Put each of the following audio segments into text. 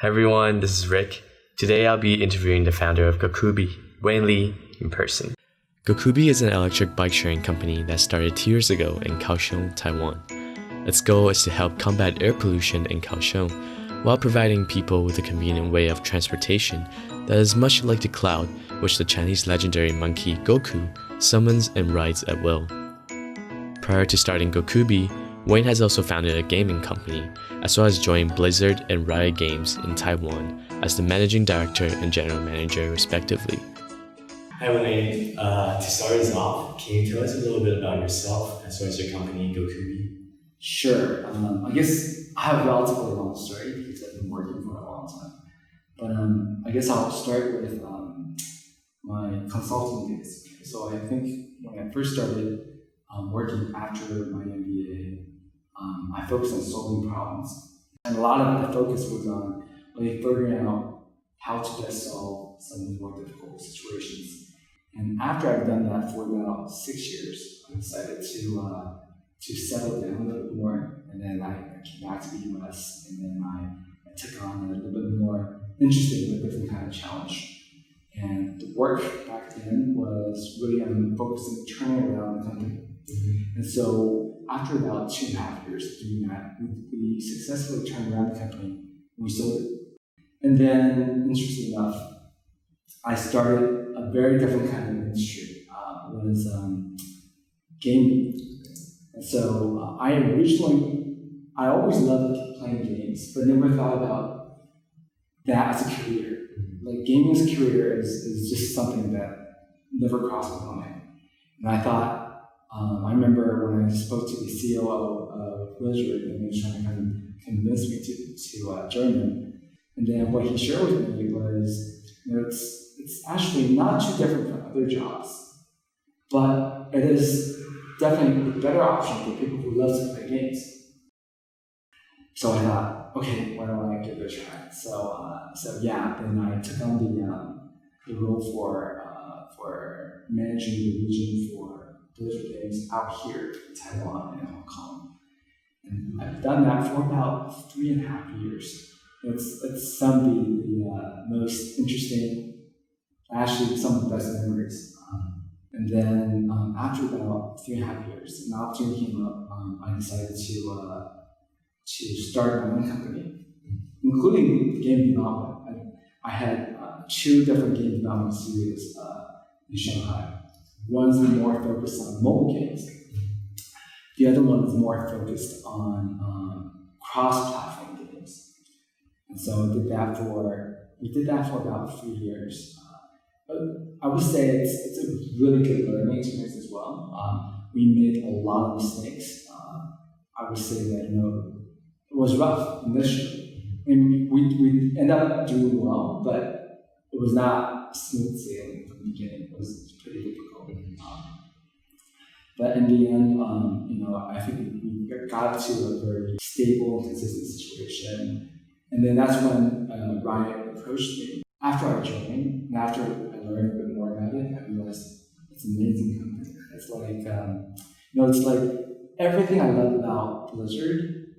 Hi everyone, this is Rick. Today I'll be interviewing the founder of Gokube, Wayne Lee, in person. Gokube is an electric bike sharing company that started 2 years ago in Kaohsiung, Taiwan. Its goal is to help combat air pollution in Kaohsiung while providing people with a convenient way of transportation that is much like the cloud which the Chinese legendary monkey Goku summons and rides at will. Prior to starting Gokube, Wayne has also founded a gaming company, as well as joined Blizzard and Riot Games in Taiwan as the managing director and general manager, respectively. Hi Wayne, to start us off, can you tell us a little bit about yourself as well as your company, Gokube? Sure. I guess I have a relatively long story because I've been working for a long time. But I guess I'll start with my consulting days. So I think when I first started working after my MBA, I focused on solving problems. And a lot of the focus was on really figuring out how to best solve some of the more difficult situations. And after I've done that for about 6 years, I decided to settle down a little bit more. And then I came back to the US, and then I took on a little bit more interesting but different kind of challenge. And the work back then was really focused on turning around the company. And so after about 2.5 years of doing that, we successfully turned around the company and we sold it. And then, interestingly enough, I started a very different kind of industry. It was gaming. And so I always loved playing games, but never thought about that as a career. Like gaming as a career is just something that never crossed my mind. And I thought, I remember when I spoke to the COO of Blizzard, and he was trying to kind of convince me to join them. And then what he shared with me was, it's actually not too different from other jobs, but it is definitely a better option for people who love to play games. So I thought, okay, why don't I give it a try? So then I took on the role for managing the region for Blizzard Games out here in Taiwan and Hong Kong. And I've done that for about 3.5 years. It's some of the most interesting, actually some of the best memories. And then after about 3.5 years, an opportunity came up. I decided to start my own company, including game development. I had 2 different game development studios in Shanghai. One's more focused on mobile games. The other one is more focused on cross-platform games. And so we did that for about 3 years. But I would say it's a really good learning experience as well. We made a lot of mistakes. I would say that it was rough initially, and we ended up doing well, but it was not smooth sailing from the beginning. It was pretty difficult. But in the end, I think we got to a very stable and consistent situation. And then that's when Riot approached me. After I joined, and after I learned a bit more about it, I realized it's an amazing company. It's like, it's like everything I love about Blizzard,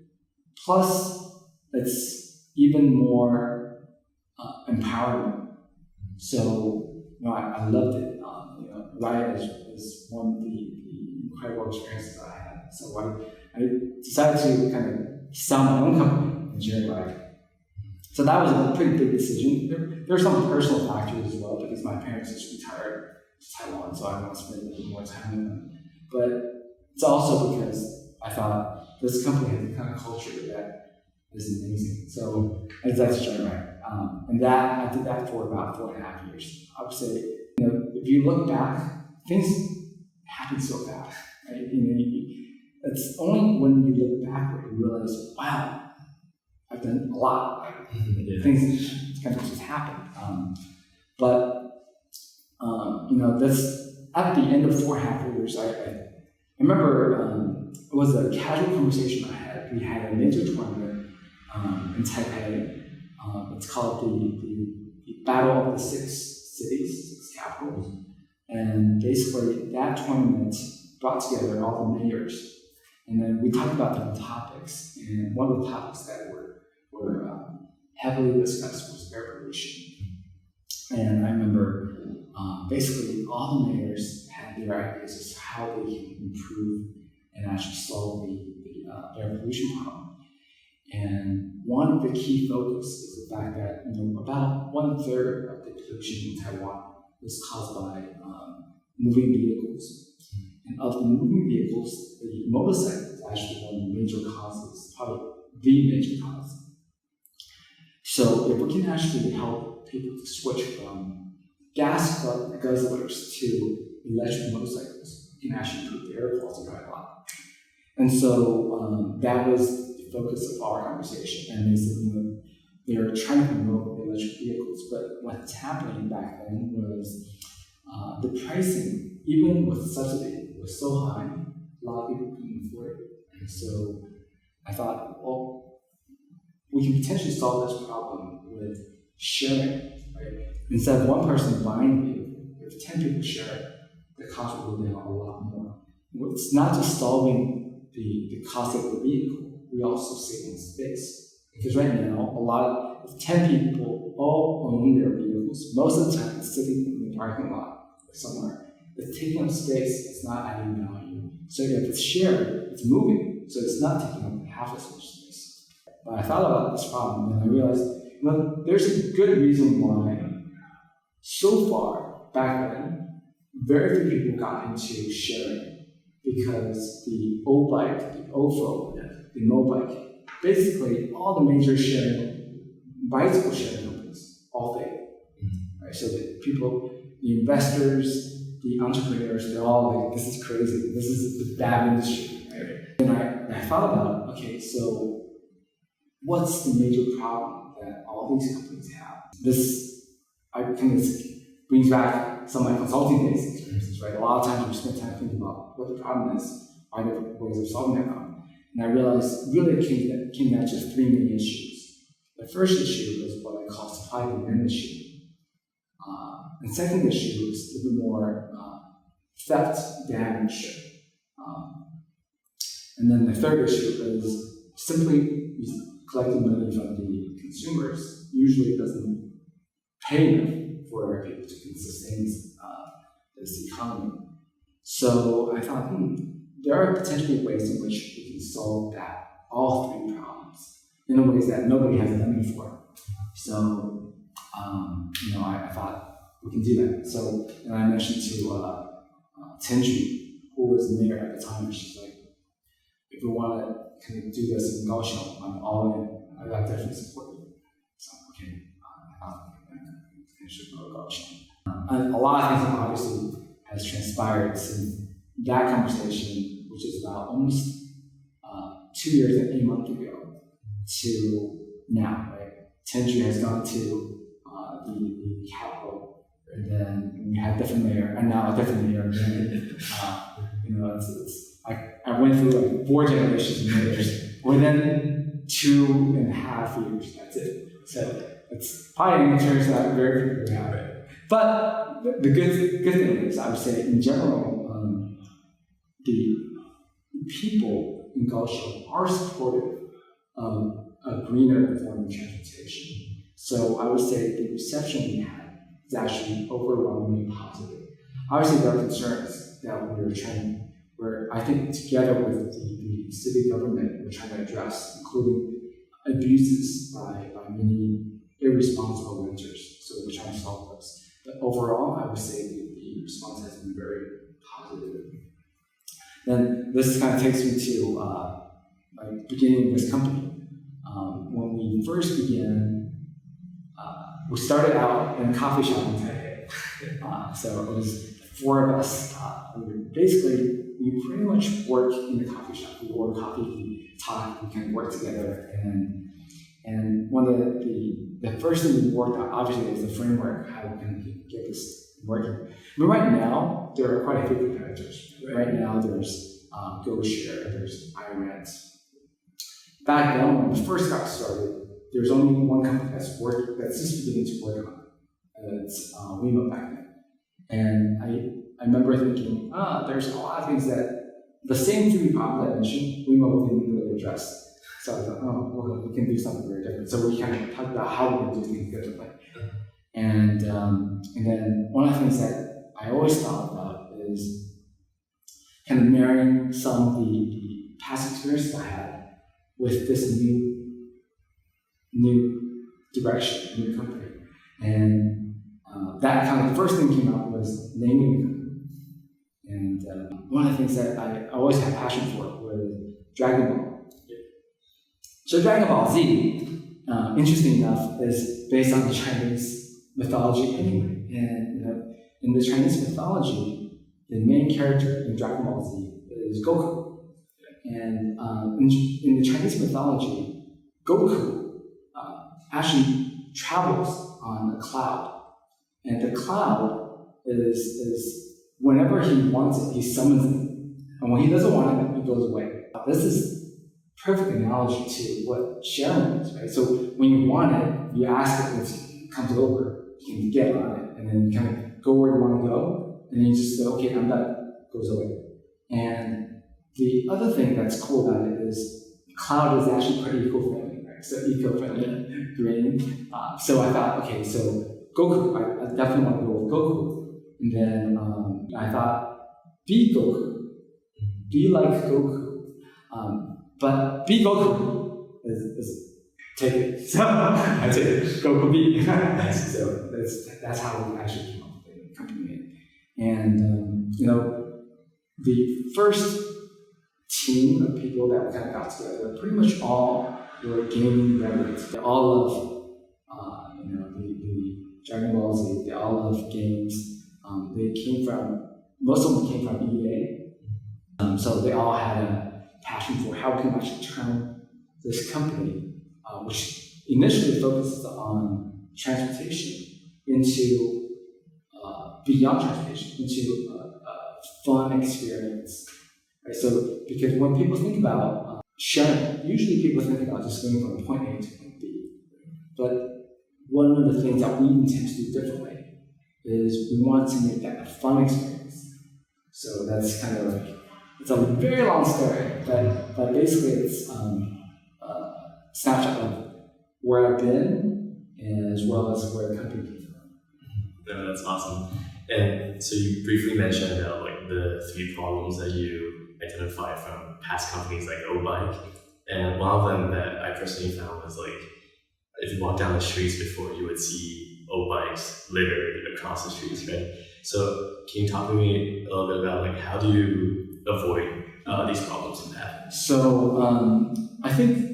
plus it's even more empowering. So, I loved it. Riot is one of the incredible experiences that I had. So I decided to kind of sell my own company and join Riot. So that was a pretty big decision. There were some personal factors as well, because my parents just retired to Taiwan, so I want to spend a little more time with them. But it's also because I thought this company has the kind of culture that is amazing. So I decided to join Riot. And I did that for about 4.5 years. I would say, if you look back, things happen so fast, right? It's only when you look back that you realize, wow, I've done a lot. Things kind of just happened. That's at the end of 4.5 years. I remember it was a casual conversation I had. We had a major tournament in Taipei. It's called the Battle of the Six Cities, 6 capitals. And basically, that tournament brought together all the mayors. And then we talked about different topics. And one of the topics that were heavily discussed was air pollution. And I remember basically all the mayors had their ideas as to how they can improve and actually solve the air pollution problem. And one of the key focus is the fact that about 1/3 of the pollution in Taiwan was caused by moving vehicles. And of the moving vehicles, the motorcycle is actually one of the major causes, probably the major cause. So if we can actually help people to switch from gas guzzlers to electric motorcycles, we can actually improve the air quality by a lot. And so that was the focus of our conversation. And they said, they're trying to promote electric vehicles, but what's happening back then was the pricing, even with subsidy, was so high, a lot of people couldn't afford it. And so I thought, well, we can potentially solve this problem with sharing, right? Instead of one person buying the vehicle, if 10 people share it, the cost will go down a lot more. It's not just solving the cost of the vehicle, we also save on space. Because right now, if 10 people all own their vehicles, most of the time it's sitting in the parking lot or somewhere. It's taking up space, it's not adding value. So if it's shared, it's moving, so it's not taking up half as much space. But I thought about this problem and I realized, there's a good reason why so far back then, very few people got into sharing, because the old bike, the OFO, the mobike, basically all the major bicycle sharing companies all failed. Right? So the people, the investors, the entrepreneurs, they're all like, this is crazy, this is a bad industry. Right? And I thought about, okay, so what's the major problem that all these companies have? I kind of brings back some of my consulting days experiences, right? A lot of times we spend time thinking about what the problem is, are there ways of solving that problem? And I realized really it came down to three main issues. The first issue is what I call supply and demand issue. And second issue is a little bit more theft, damage. And then the third issue is simply collecting money from the consumers usually doesn't pay enough for people to sustain this economy. So I thought, there are potentially ways in which we can solve all three problems in ways that nobody has done before. So, I thought we can do that. So, and I mentioned to Tenju, who was the mayor at the time, and she's like, if we want to kind of do this in Kaohsiung, I'm all in. I definitely support you. So, okay, I should go to Kaohsiung. And a lot of things obviously has transpired since that conversation, which is about almost 2 years and 8 months ago, to now, right? Tenju has gone to the capital, and then we had different mayor, and now a different mayor. I went through like 4 generations of mayors within 2.5 years. That's it. So it's probably in terms that very few have it. But the good thing is, I would say in general, the people in Kaohsiung are supportive of a greener form of transportation. So I would say the reception we had is actually overwhelmingly positive. Obviously, there are concerns that where I think together with the city government, we're trying to address, including abuses by many irresponsible renters. So we're trying to solve those. But overall, I would say the response has been very positive. Then this kind of takes me to beginning this company. When we first began, we started out in a coffee shop in Taipei. So it was 4 of us. We pretty much work in the coffee shop. We order coffee, we talk, we kind of work together. And one of the first thing we worked on, obviously, is the framework, how we can get this working. But right now, there are quite a few competitors. Right now, there's GoShare, there's iRent. Back then, when we first got started, there's only one company that's just beginning to work on it. And it's Wemo back then. And I remember thinking, there's a lot of things that the same 3 problems I mentioned, Wemo didn't really address. So I thought, oh, well, we can do something very different. So we kind of talked about how we're going to do things differently. And then one of the things that I always thought about is kind of marrying some of the past experiences I had with this new direction, new company. And that kind of the first thing came up was naming the company. And one of the things that I always had passion for was Dragon Ball. So Dragon Ball Z, interesting enough, is based on the Chinese mythology anyway. And in the Chinese mythology, the main character in Dragon Ball Z is Goku. And in the Chinese mythology, Goku actually travels on a cloud. And the cloud is whenever he wants it, he summons it. And when he doesn't want it, he goes away. This is perfect analogy to what sharing is, right? So when you want it, you ask it, and it comes over, you can get on it, and then you kind of go where you want to go, and then you just say, okay, I'm done, it goes away. And the other thing that's cool about it is cloud is actually pretty eco-friendly, right? So eco-friendly, green. So I thought, okay, so Goku, I definitely want to go with Goku. And then I thought, be Goku, be like Goku. But be Goku is take it. So I take it. Goku be. So that's how we actually came up with the company name. And the first team of people that we kind of got together, pretty much all were gaming veterans. They all love the Dragon Ball Z. They all love games. Most of them came from EA. So they all had a passion for how we can actually turn this company, which initially focuses on transportation, into beyond transportation, into a fun experience. Right? So, because when people think about sharing, usually people think about just going from point A to point B. But one of the things that we intend to do differently is we want to make that a fun experience. So that's kind of like, it's a very long story, but basically it's a snapshot of where I've been, as well as where the company came from. No, that's awesome. And so you briefly mentioned about like the 3 problems that you identified from past companies like O-Bike. And one of them that I personally found was like, if you walk down the streets before, you would see O-Bikes littered across the streets, right? So can you talk to me a little bit about like how do you avoid these problems in that? So I think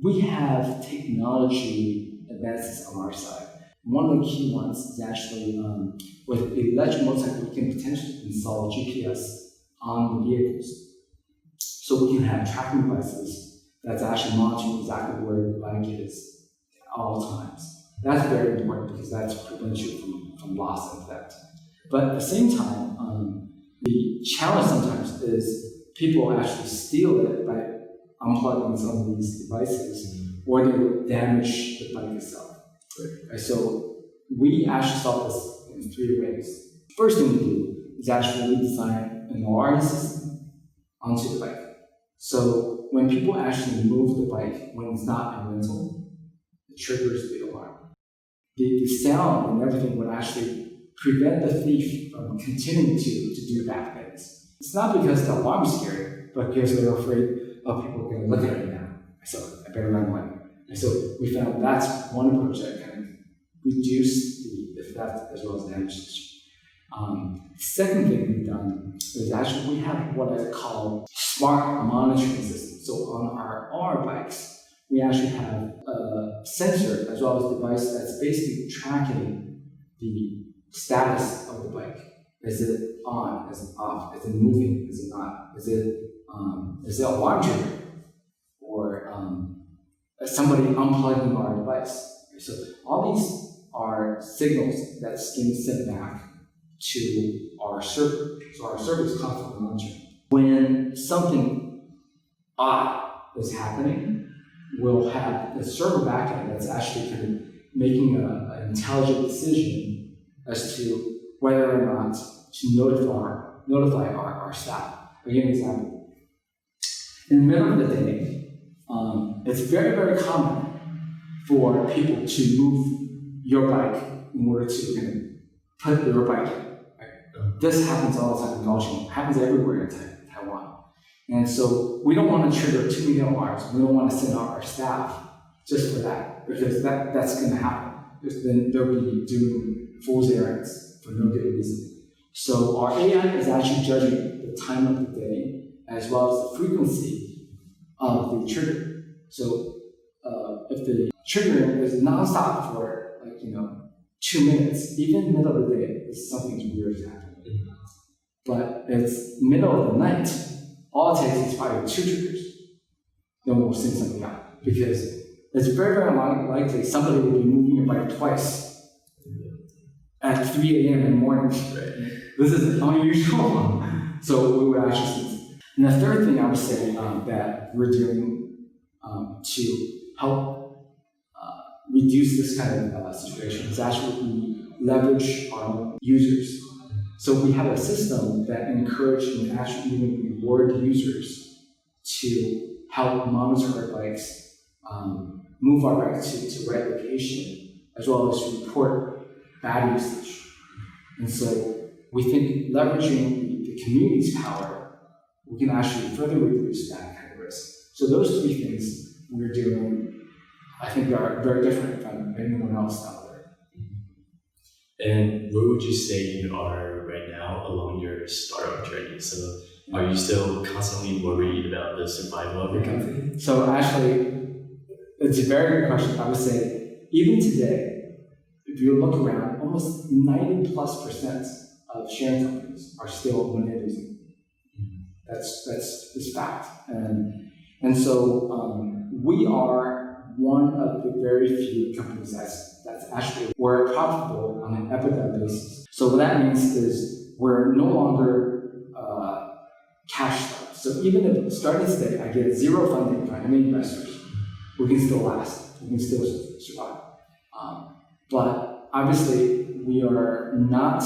we have technology advances on our side. One of the key ones is actually with electric motorcycle, we can potentially install GPS on the vehicles. So we can have tracking devices that's actually monitoring exactly where the bike is at all times. That's very important because that's prevents you from loss and theft. But at the same time, the challenge sometimes is people actually steal it by unplugging some of these devices, or they would damage the bike itself. Right? So we actually solve this in 3 ways. First thing we do is actually design an alarm system onto the bike. So when people actually move the bike when it's not in rental, it triggers the alarm. The sound and everything would actually prevent the thief from continuing to do bad things. It's not because the alarm is scary, but because they're afraid of people going to look at it now. So I better run away. And so we found that's one approach that kind of reduce the theft as well as damage. Second thing we've done is actually we have what I call smart monitoring system. So on our bikes, we actually have a sensor as well as a device that's basically tracking the status of the bike. Is it on? Is it off? Is it moving? Is it not? Is it a alarm trigger? Or somebody unplugging our device? So all these are signals that's getting sent back to our server. So our server is constantly monitoring. When something odd is happening, we'll have the server backend that's actually kind of making an intelligent decision as to whether or not to notify our staff. I'll give you an example. In the middle of the day, it's very, very common for people to move your bike in order to kind of put your bike in. Right? This happens all the time in Kaohsiung. It happens everywhere in Taiwan. And so we don't want to trigger too many alarms. We don't want to send out our staff just for that, because that's going to happen. Because then they'll be doing fool's errands for no good reason. So our AI is actually judging the time of the day as well as the frequency of the trigger. So if the trigger is nonstop for 2 minutes, even middle of the day, it's something weird is happening. But it's middle of the night, all it takes is probably 2 triggers. Then we'll send something out, because it's very, very likely somebody will be moving your bike twice at 3 a.m. in the morning. This is unusual. So we would actually see. And the third thing I would say that we're doing to help reduce this kind of situation is actually we leverage our own users. So we have a system that encourages and actually even reward users to help monitor our bikes, move our bikes to the right location, as well as report bad usage. And so we think leveraging the community's power, we can actually further reduce that kind of risk. So those 3 things we're doing, I think, are very different from anyone else out there. And where would you say you are right now along your startup journey? So are you still constantly worried about the survival of your company? So actually, it's a very good question. I would say, even today, if you look around, almost 90+% of sharing companies are still money losing. That's fact. And so we are one of the very few companies that's actually, we're profitable on an EBITDA basis. So what that means is we're no longer cash flow. So even if starting today I get 0 funding from any investors, we can still last. We can still survive. But obviously we are not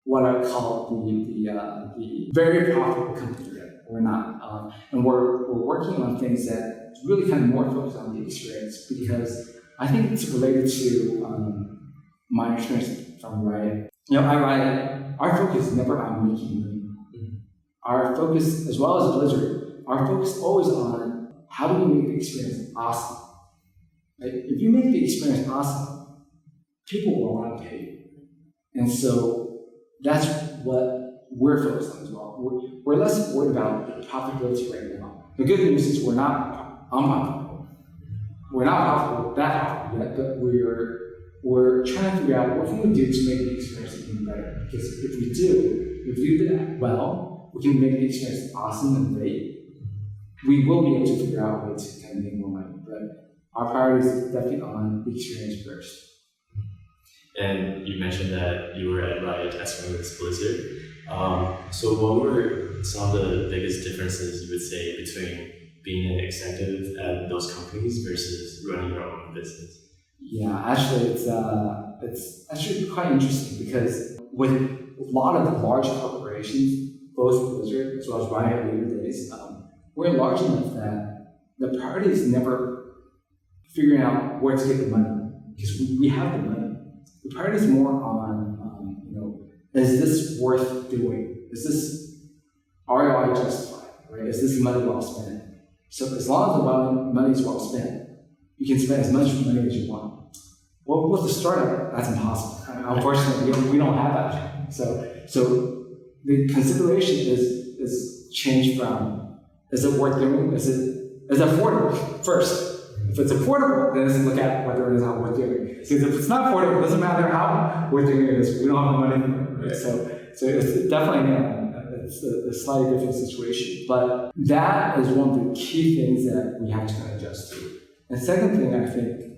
what I call the very profitable company yet. We're not. And we're working on things that really kind of more focused on the experience, because I think it's related to my experience from Riot. At Riot, our focus is never on making money. Our focus, as well as Blizzard, our focus is always on how do we make the experience awesome. Right? If you make the experience awesome, people will want to pay you. And so that's what we're focused on as well. We're less worried about the profitability right now. The good news is we're not unprofitable. We're not profitable, that profitable yet, but we're trying to figure out what can we do to make the experience even better. Because if we do that well, we can make the experience awesome and great. We will be able to figure out a way to kind of make more money. But our priority is definitely on the experience first. And you mentioned that you were at Riot as well as Blizzard. So what were some of the biggest differences you would say between being an executive at those companies versus running your own business? Yeah, actually, it's actually quite interesting, because with a lot of the large corporations, both Blizzard as well as Riot later days, we're large enough that the priority is never figuring out where to get the money, because we have the money. The priority is more on, is this worth doing? Is this ROI justified? Right? Is this money well spent? So as long as the money is well spent, you can spend as much money as you want. Well, with the startup, that's impossible. Unfortunately, we don't have that. So the consideration is changed from, is it worth doing? Is it affordable first? If it's affordable, then let's look at whether it is not worth doing. Because if it's not affordable, it doesn't matter how worth doing it is. We don't have the money for it. Right? So it's definitely it's a slightly different situation. But that is one of the key things that we have to kind of adjust to. And second thing I think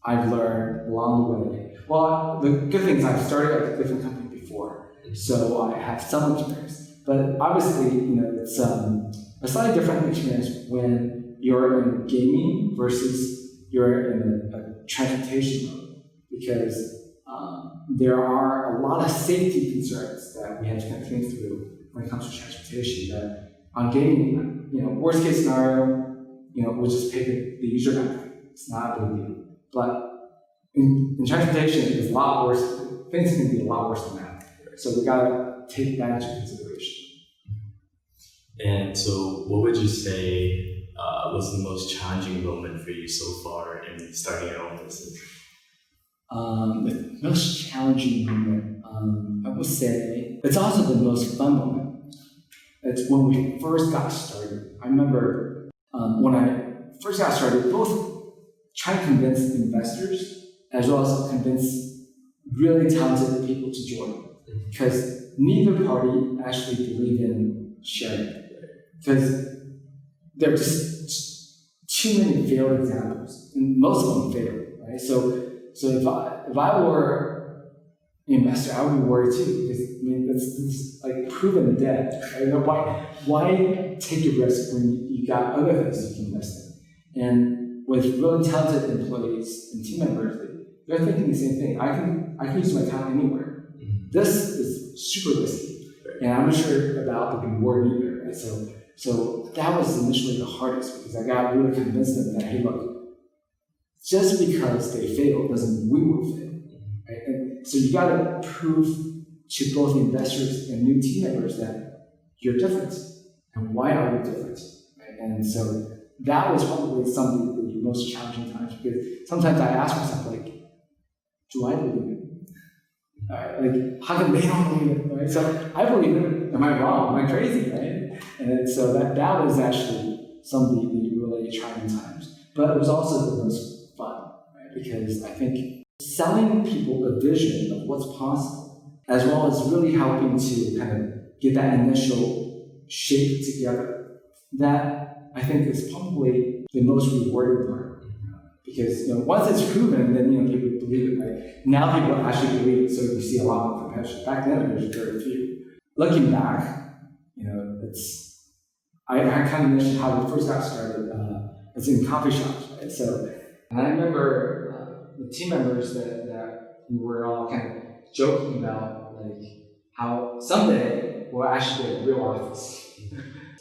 I've learned along the way, well, the good thing is I've started at a different company before, so I have some experience. But obviously, it's a slightly different experience when you're in gaming versus you're in a transportation mode, because there are a lot of safety concerns that we have to kind of think through when it comes to transportation. That on gaming, worst case scenario, we'll just pay the user back. It's not a big deal. But in transportation, it's a lot worse. Things can be a lot worse than that. So we gotta take that into consideration. And so, what would you say was the most challenging moment for you so far in starting your own business? The most challenging moment, I would say, it's also the most fun moment. It's when we first got started. I remember when I first got started, both trying to convince investors as well as convince really talented people to join, because neither party actually believed in sharing. Because there are just too many failed examples, and most of them failed, right? So if I were an investor, I would be worried too, because it's like proven dead. Right? Why take a risk when you got other things you can invest in? And with really talented employees and team members, they're thinking the same thing. I can use my talent anywhere. This is super risky, and I'm not sure about the reward either. Right? So that was initially the hardest, because I got really convinced them that, hey, look, just because they failed doesn't mean we will fail. Right? And so you got to prove to both investors and new team members that you're different, and why are you different? Right? And so that was probably some of the most challenging times, because sometimes I ask myself, like, do I believe it? Like, how come they don't believe it? Right? So I believe it. Am I wrong? Am I crazy? Right? And so that was actually some of the really trying times. But it was also the most fun, right? Because I think selling people a vision of what's possible, as well as really helping to kind of get that initial shape together, that I think is probably the most rewarding part. Because once it's proven, then people believe it. Right? Now people actually believe it, so you see a lot more competition. Back then, there was very few. Looking back, I kind of mentioned how we first got started. It's in coffee shops, right? And I remember the team members that we were all kind of joking about, like how someday we'll actually get a real office.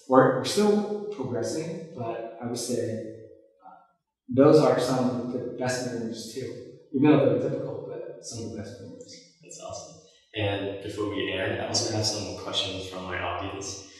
We're still progressing, but I would say those are some of the best memories too. Even though they're difficult, but some of the best memories. That's awesome. And before we end, I also have some questions from my audience.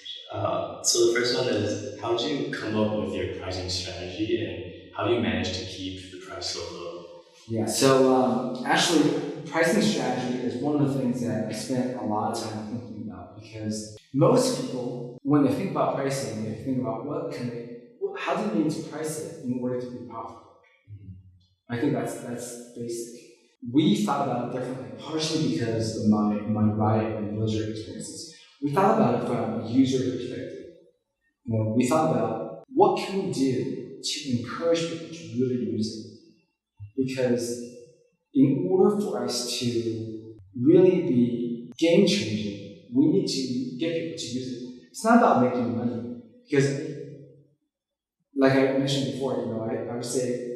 So the first one is, how did you come up with your pricing strategy, and how do you manage to keep the price so low? Yeah, so actually, pricing strategy is one of the things that I spent a lot of time thinking about, because most people, when they think about pricing, they think about how do they need to price it in order to be profitable? I think that's basic. We thought about it differently, partially because of my Riot and Blizzard experiences. We thought about it from a user perspective. We thought about what can we do to encourage people to really use it. Because in order for us to really be game changing, we need to get people to use it. It's not about making money, because like I mentioned before, I would say,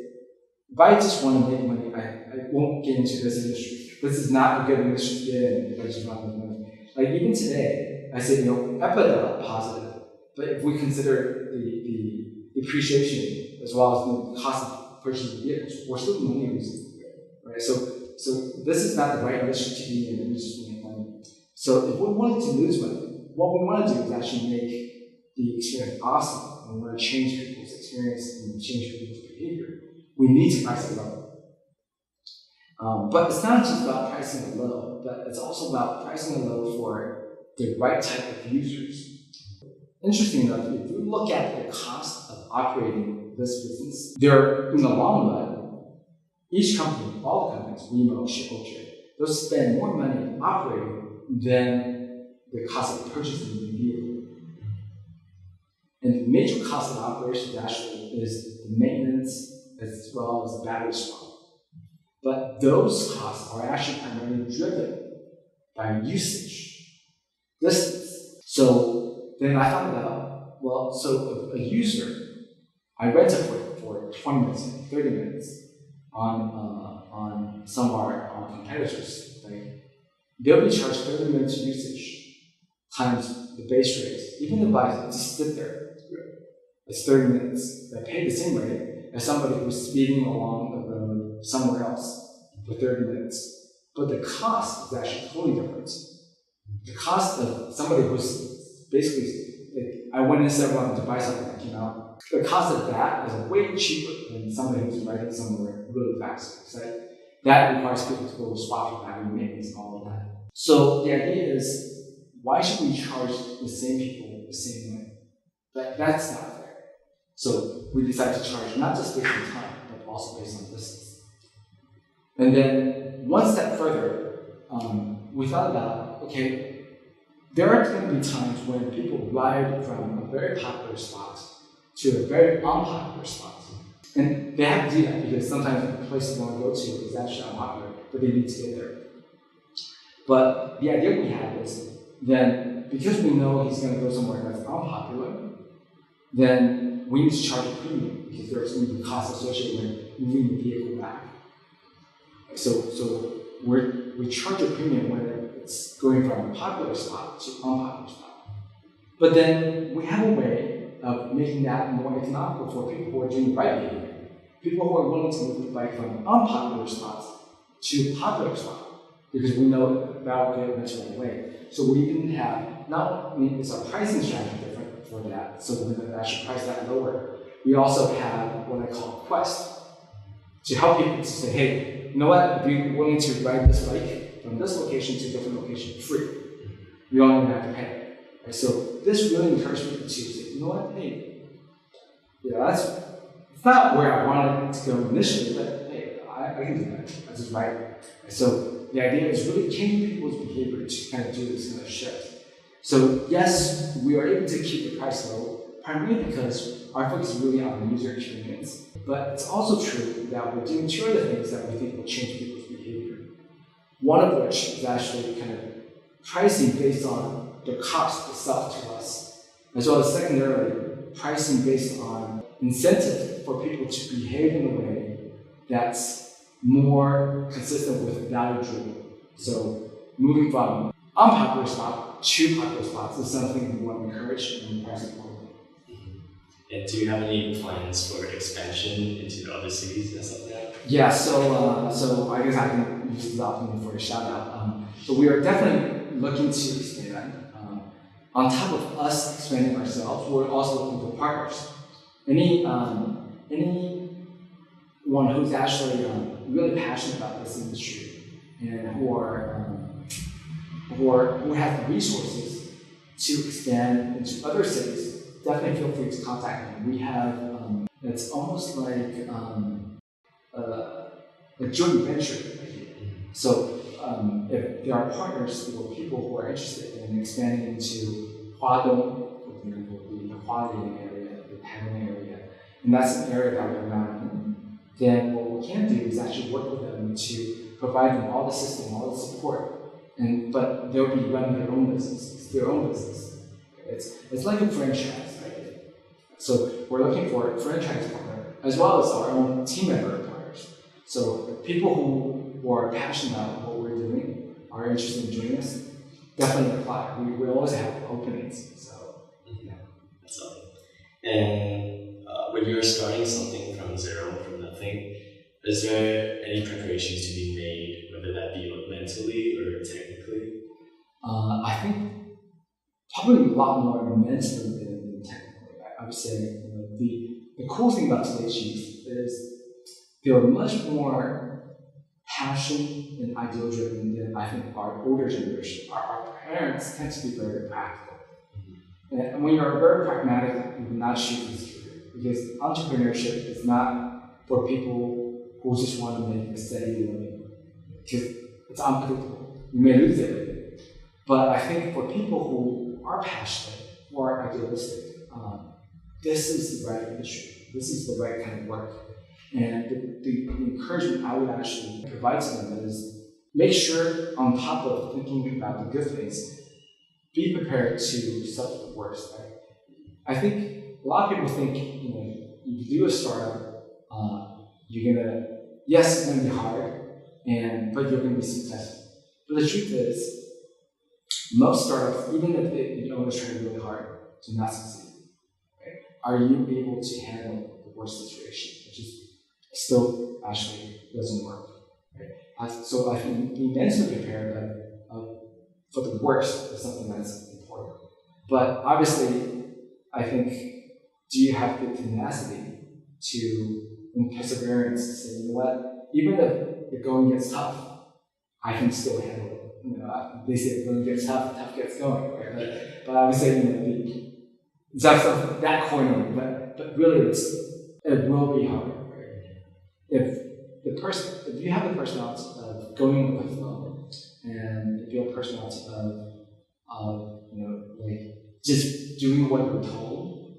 if I just want to make money, I won't get into this industry. This is not a good industry to get in if I just want to make money. Like even today, I say, I put a positive, but if we consider the depreciation as well as the cost of purchasing vehicles, we're still money losing, right? So this is not the right industry to be in, and we just make money. So if we wanted to lose money, what we want to do is actually make the experience awesome, and we want to change people's experience and change people's behavior. We need to price it low. But it's not just about pricing it low, but it's also about pricing it low for the right type of users. Interesting enough, if you look at the cost of operating this business, they're, in the long run, each company, all the companies, Wemo, Shippo, they'll spend more money operating than the cost of purchasing the vehicle. And the major cost of operations actually is the maintenance as well as the battery swap. But those costs are actually primarily driven by usage. So then I thought about, so a user, I rent it for 20 minutes, 30 minutes on some of our competitors, right? They'll be charged 30 minutes usage times the base rate, even if I just sit there. it's 30 minutes. They're paid the same rate as somebody who's speeding along the road somewhere else for 30 minutes. But the cost is actually totally different. The cost of somebody who's basically, I went in several months to buy something that came out. The cost of that is way cheaper than somebody who's riding somewhere really fast. So that requires people to go swap for battery maintenance and all of that. So the idea is, why should we charge the same people the same way? That's not fair. So we decided to charge not just based on time, but also based on distance. And then one step further, we thought about, okay, there are going to be times when people ride from a very popular spot to a very unpopular spot. And they have to do that because sometimes the place they want to go to is actually unpopular, but they need to get there. But the idea we had is, then because we know he's going to go somewhere that's unpopular, then we need to charge a premium because there's going to be costs associated with moving the vehicle back. So we charge a premium when it's going from a popular spot to unpopular spot. But then we have a way of making that more economical for people who are doing the right behavior. People who are willing to move the bike from unpopular spots to popular spots, because we know that will get eventually away. So we even have, not only is our pricing strategy different for that, so we're going to actually price that lower. We also have what I call a quest to help people to say, hey, you know what, if you're willing to ride this bike from this location to a different location free, you don't even have to pay. Right? So this really encourages people to say, you know what, hey, it's not where I wanted to go initially, but hey, I can do that. I just ride it. So the idea is really changing people's behavior to kind of do this kind of shift. So yes, we are able to keep the price low, primarily because our focus is really on the user experience. But it's also true that we're doing two other things that we think will change people's behavior. One of which is actually kind of pricing based on the cost itself to us, as well as secondarily, pricing based on incentive for people to behave in a way that's more consistent with value driven. So moving from unpopular spot to popular spots is something we want to encourage and price accordingly. And do you have any plans for expansion into the other cities and stuff like that? Yeah, so I guess I can use this opportunity for a shout out. So we are definitely looking to expand. On top of us expanding ourselves, we're also looking for partners. Anyone who's actually really passionate about this industry and who have the resources to expand into other cities, definitely feel free to contact me. We have it's almost like a joint venture. So if there are partners or people who are interested in expanding into Huadong, for example, the Hualien area, the Taiwan area, and that's an area that we're not in, then what we can do is actually work with them to provide them all the system, all the support, but they'll be running their own business. It's their own business. It's like a franchise, right? So we're looking for a franchise partner as well as our own team member partners. So people who are passionate about what we're doing, are interested in joining us, definitely apply. We always have openings. So yeah, that's awesome. And when you're starting something from zero, from nothing, is there any preparations to be made, whether that be mentally or technically? I think probably a lot more mentally than technically. I would say the cool thing about today's youth is they're much more passion and ideal driven than I think our older generation. Our parents tend to be very practical. And when you're very pragmatic, you will not choose this career because entrepreneurship is not for people who just want to make a steady living because it's unpredictable. You may lose everything. But I think for people who are passionate, who are idealistic, this is the right industry. This is the right kind of work. And the encouragement I would actually provide to them is make sure, on top of thinking about the good things, be prepared to suffer the worst. Right? I think a lot of people think, if you do a startup, you're gonna, yes, it's gonna be hard, but you're gonna be successful. But the truth is, most startups, even if the owners try really hard, do not succeed. Right? are you able to handle the worst situation, which is still actually doesn't work, right? So I think being mentally prepared for the worst is something that's important. But obviously, I think, do you have the tenacity and perseverance to say, you know what, even if the going gets tough, I can still handle it. They say when it gets tough, tough gets going, right? But I would say, it's not that corny, but really it will be hard, right? If you have the personality of going with the flow, and if you have the personality of just doing what you're told,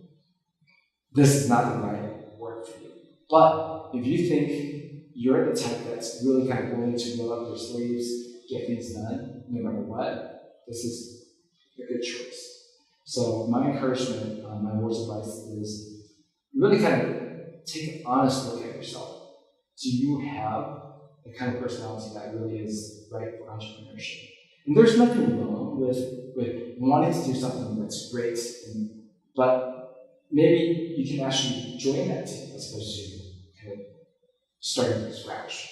this is not the right work for you. But if you think you're the type that's really kind of willing to roll up your sleeves, get things done, no matter what, this is a good choice. So my encouragement, my words of advice is really kind of take an honest look at yourself. Do you have the kind of personality that really is right for entrepreneurship? And there's nothing wrong with wanting to do something that's great, but maybe you can actually join that team as opposed to kind of starting from scratch.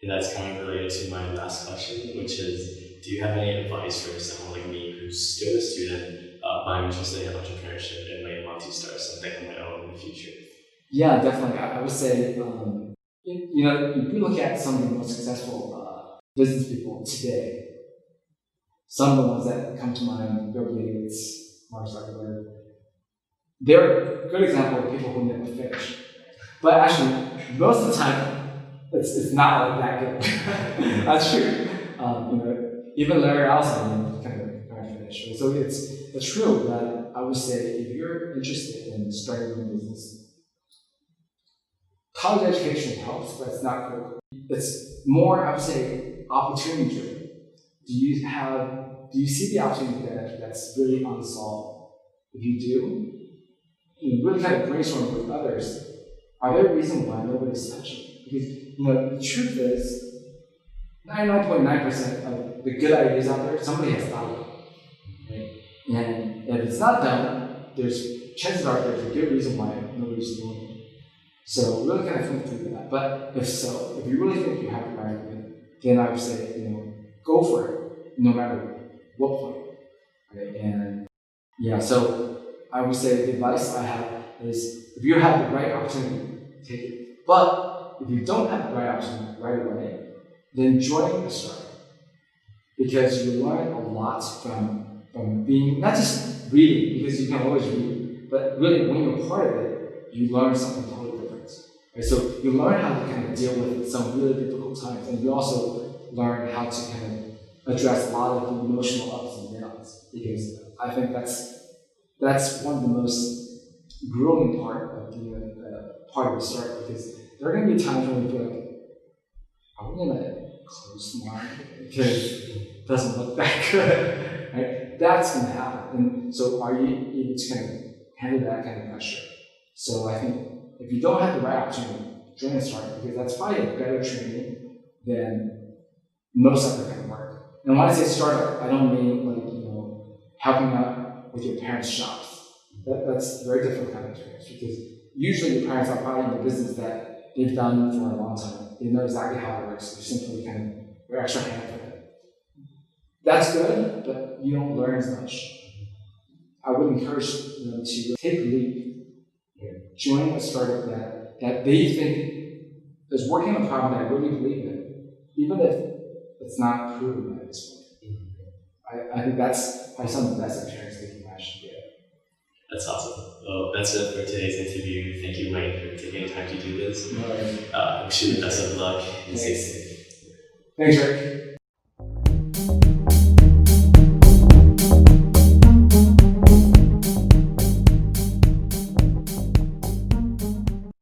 And that's kind of related to my last question, which is, do you have any advice for someone like me who's still a student, but I'm interested in entrepreneurship and may want to start something on my own in the future? Yeah, definitely. I would say, if you look at some of the most successful business people today, some of the ones that come to mind, Bill Gates, Mark Zuckerberg, they're a good example of people who never finish. But actually, most of the time, it's not like that good. That's true. Even Larry Ellison kind of finished. Right? So it's true that I would say if you're interested in starting a business, college education helps, but it's not critical. It's more, I would say, opportunity driven. Do you see the opportunity that's really unsolved? If you do, really kind of brainstorm with others. Are there reasons why nobody's touching it? Because the truth is, 99.9% of the good ideas out there, somebody has thought of it. Right? And if it's not done, chances are there's a good reason why nobody's doing it. So really kind of think through that. But if you really think you have the right idea, then I would say, go for it, no matter what point. Right? And yeah, so I would say the advice I have is, if you have the right opportunity, take it. But if you don't have the right opportunity right away, then join a startup, because you learn a lot from being, not just reading, because you can always read, but really when you're part of it, you learn something totally different. Right? So you learn how to kind of deal with some really difficult times, and you also learn how to kind of address a lot of the emotional ups and downs, because I think that's one of the most grueling part of being a part of a startup, because there are going to be times when you feel like, are we going to close tomorrow because it doesn't look that good, right? That's going to happen. And so are you able to kind of handle that kind of pressure? So I think if you don't have the right opportunity, join a startup, because that's probably a better training than most other kind of work. And when I say startup, I don't mean helping out with your parents' shops. That's a very different kind of experience, because usually your parents are probably in the business that they've done for a long time. They know exactly how it works. They're simply your extra hand for them. That's good, but you don't learn as much. I would encourage to take the leap, join a startup that they think is working on a problem that I really believe in, even if it's not proven at this point. I think that's probably some of the best experience that you actually get. That's awesome. Well, that's it for today's interview. Thank you, Wayne, for taking the time to do this. No worries. Wish you the best of luck and stay safe. Thanks, Rick.